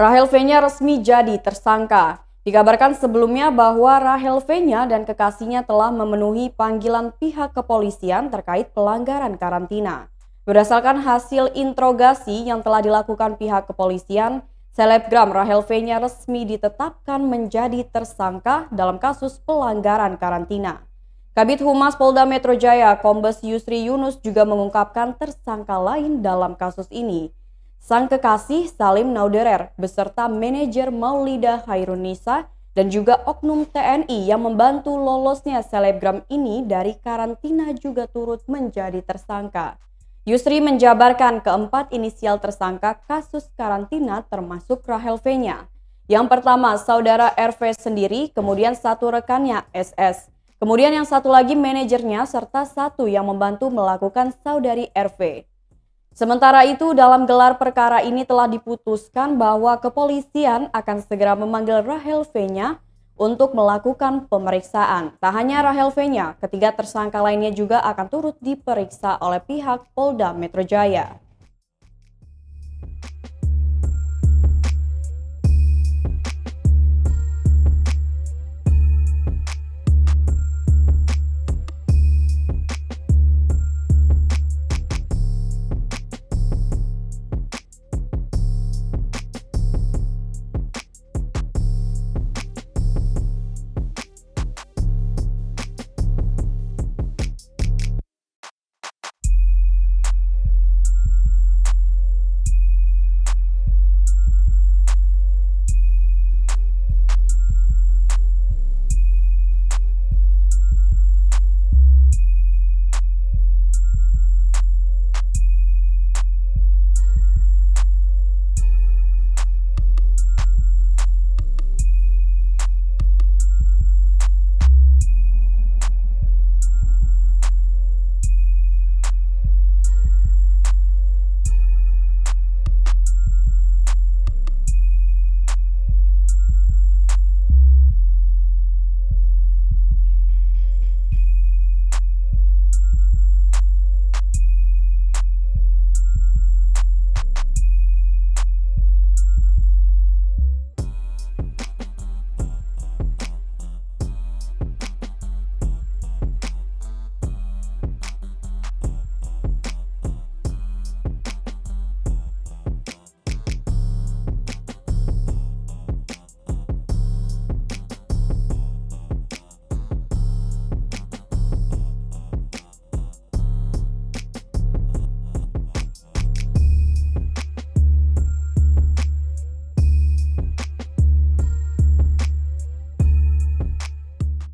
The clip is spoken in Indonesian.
Rahel V-nya resmi jadi tersangka. Dikabarkan sebelumnya bahwa Rahel V-nya dan kekasihnya telah memenuhi panggilan pihak kepolisian terkait pelanggaran karantina. Berdasarkan hasil interogasi yang telah dilakukan pihak kepolisian, selebgram Rahel V-nya resmi ditetapkan menjadi tersangka dalam kasus pelanggaran karantina. Kabid Humas Polda Metro Jaya, Kombes Yusri Yunus juga mengungkapkan tersangka lain dalam kasus ini. Sang kekasih Salim Nauderer beserta manajer Maulida Khairunisa dan juga oknum TNI yang membantu lolosnya selebgram ini dari karantina juga turut menjadi tersangka. Yusri menjabarkan keempat inisial tersangka kasus karantina termasuk Rahel V-nya. Yang pertama saudara RV sendiri, kemudian satu rekannya SS. Kemudian yang satu lagi manajernya serta satu yang membantu melakukan saudari RV. Sementara itu, dalam gelar perkara ini telah diputuskan bahwa kepolisian akan segera memanggil Rahel V-nya untuk melakukan pemeriksaan. Tak hanya Rahel V-nya, ketiga tersangka lainnya juga akan turut diperiksa oleh pihak Polda Metro Jaya.